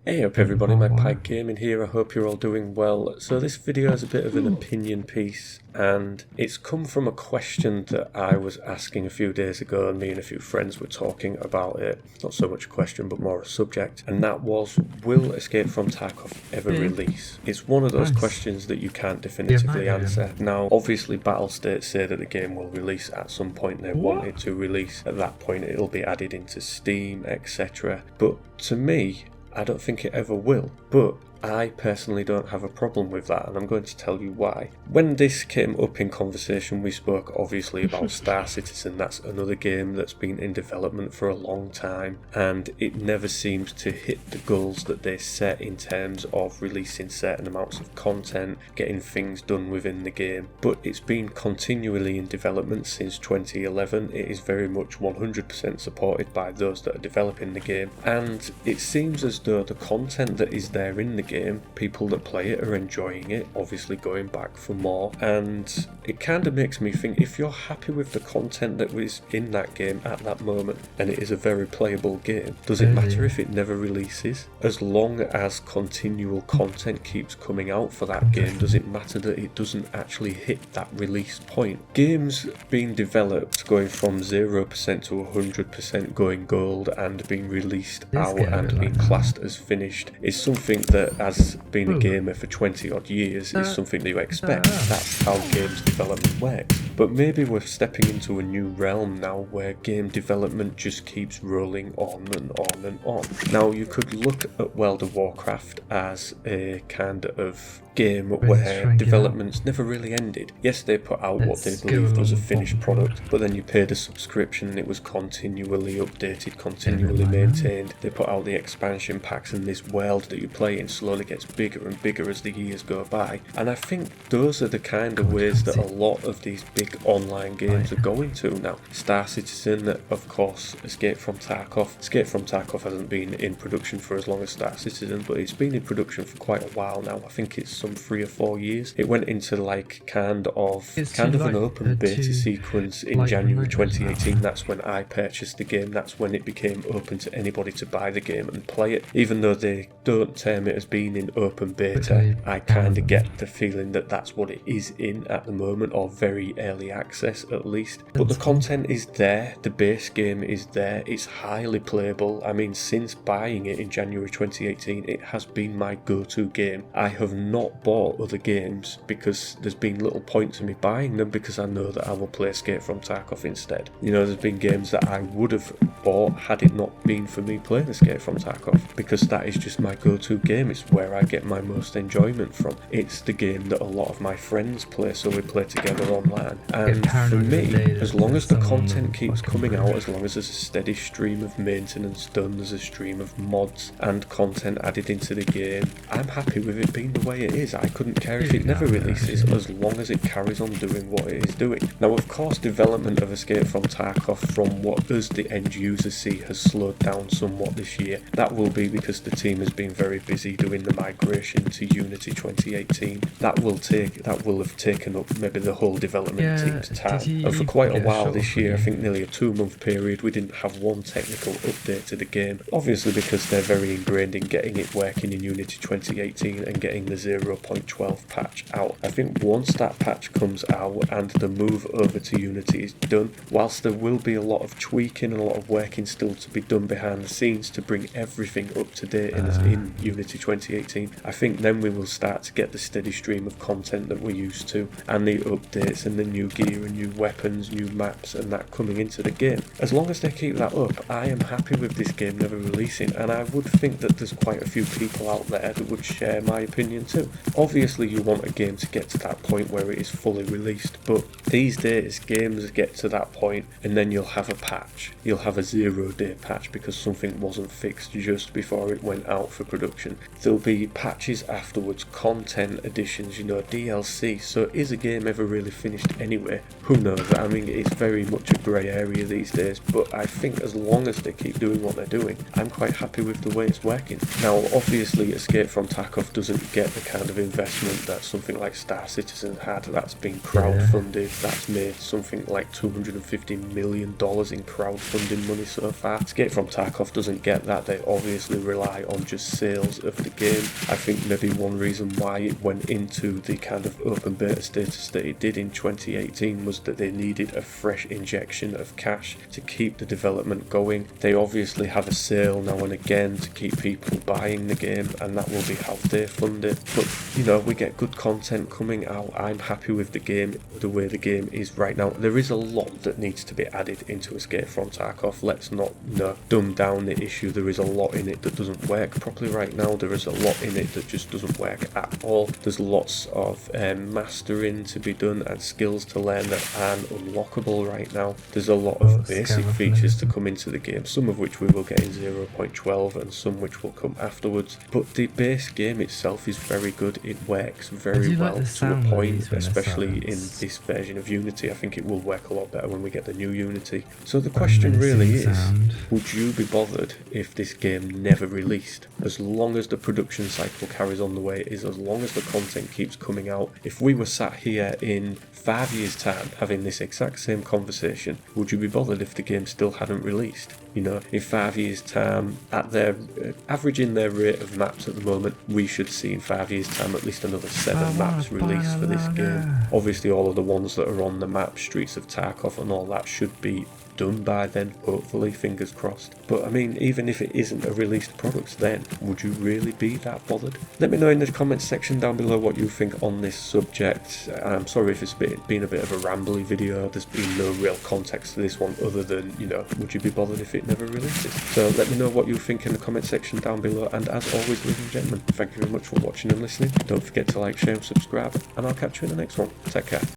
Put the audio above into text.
Hey up everybody, Magpie Gaming here. I hope you're all doing well. So this video is a bit of an opinion piece, and it's come from a question that I was asking a few days ago, and me and a few friends were talking about it. Not so much a question but more a subject, and that was, will Escape from Tarkov ever release? It's one of those questions that you can't definitively answer. Now obviously Battlestate say that the game will release at some point. They want it to release. At that point it'll be added into Steam, etc. But to me, I don't think it ever will, but I personally don't have a problem with that, and I'm going to tell you why. When this came up in conversation, we spoke obviously about Star Citizen. That's another game that's been in development for a long time, and it never seems to hit the goals that they set in terms of releasing certain amounts of content, getting things done within the game. But it's been continually in development since 2011. It is very much 100% supported by those that are developing the game, and it seems as though the content that is there in the game, people that play it are enjoying it, obviously going back for more, and it kind of makes me think, if you're happy with the content that was in that game at that moment, and it is a very playable game, does it matter if it never releases? As long as continual content keeps coming out for that game, does it matter that it doesn't actually hit that release point? Games being developed, going from 0% to 100% going gold and being released out and being classed as finished is something that, as being a gamer for 20 odd years, is something that you expect. That's how games development works. But maybe we're stepping into a new realm now where game development just keeps rolling on and on and on. Now you could look at World of Warcraft as a kind of game where developments never really ended. Yes, they put out what they believed was a finished product, but then you paid a subscription and it was continually updated, continually maintained. They put out the expansion packs, and this world that you play in slowly gets bigger and bigger as the years go by. And I think those are the kind of ways that a lot of these big online games are going to now. Star Citizen, of course, Escape from Tarkov. Escape from Tarkov hasn't been in production for as long as Star Citizen, but it's been in production for quite a while now. I think it's some 3 or 4 years. It went into like kind of an open beta sequence in January 2018. That's when I purchased the game. That's when it became open to anybody to buy the game and play it. Even though they don't term it as being in open beta, I kind of get the feeling that that's what it is in at the moment, or very early access at least. But the content is there, the base game is there, it's highly playable. I mean, since buying it in January 2018, it has been my go-to game. I have not bought other games because there's been little point to me buying them, because I know that I will play Escape from Tarkov instead. You know, there's been games that I would have bought had it not been for me playing Escape from Tarkov, because that is just my go-to game. It's where I get my most enjoyment from. It's the game that a lot of my friends play, so we play together online. And for me, as long as the content keeps coming out, as long as there's a steady stream of maintenance done, there's a stream of mods and content added into the game, I'm happy with it being the way it is. I couldn't care if it never releases, as long as it carries on doing what it is doing. Now of course, development of Escape from Tarkov, from what us the end users see, has slowed down somewhat this year. That will be because the team has been very busy doing the migration to Unity 2018. That will have taken up maybe the whole development team's time. And for quite a while this year, I think nearly a 2-month period, we didn't have one technical update to the game. Obviously because they're very ingrained in getting it working in Unity 2018 and getting the 0.12 patch out. I think once that patch comes out and the move over to Unity is done, whilst there will be a lot of tweaking and a lot of working still to be done behind the scenes to bring everything up to date in Unity 2018, I think then we will start to get the steady stream of content that we're used to, and the updates and the new gear and new weapons, new maps and that coming into the game. As long as they keep that up, I am happy with this game never releasing, and I would think that there's quite a few people out there that would share my opinion too. Obviously you want a game to get to that point where it is fully released, but these days games get to that point and then you'll have a patch. You'll have a 0-day patch because something wasn't fixed just before it went out for production. There'll be patches afterwards, content additions, you know, DLC. So is a game ever really finished anyway? anyway. Who knows? I mean, it's very much a grey area these days, but I think as long as they keep doing what they're doing, I'm quite happy with the way it's working. Now, obviously, Escape from Tarkov doesn't get the kind of investment that something like Star Citizen had. That's been crowdfunded. That's made something like $250 million in crowdfunding money so far. Escape from Tarkov doesn't get that. They obviously rely on just sales of the game. I think maybe one reason why it went into the kind of open beta status that it did in 2018 was that they needed a fresh injection of cash to keep the development going. They obviously have a sale now and again to keep people buying the game, and that will be how they fund it. But you know, we get good content coming out. I'm happy with the game, the way the game is right now. There is a lot that needs to be added into Escape from Tarkov. Let's not dumb down the issue. There is a lot in it that doesn't work properly right now. There is a lot in it that just doesn't work at all. There's lots of mastering to be done and skills to learn that aren't unlockable right now. There's a lot of basic features to come into the game, some of which we will get in 0.12 and some which will come afterwards. But the base game itself is very good. It works very well to a point, especially in this version of Unity. I think it will work a lot better when we get the new Unity. So the question really is, would you be bothered if this game never released? As long as the production cycle carries on the way it is, as long as the content keeps coming out, if we were sat here in 5 years' time having this exact same conversation, would you be bothered if the game still hadn't released? You know, in 5 years' time, at their averaging their rate of maps at the moment, we should see in 5 years' time at least another 7 maps released for this game. Obviously, all of the ones that are on the map, Streets of Tarkov and all that, should be done by then, hopefully, fingers crossed. But I mean, even if it isn't a released product, then would you really be that bothered? Let me know in the comments section down below what you think on this subject. I'm sorry if it's been a bit of a rambly video. There's been no real context to this one other than, you know, would you be bothered if it never releases? So let me know what you think in the comment section down below, and as always, ladies and gentlemen, thank you very much for watching and listening. Don't forget to like, share and subscribe, and I'll catch you in the next one. Take care.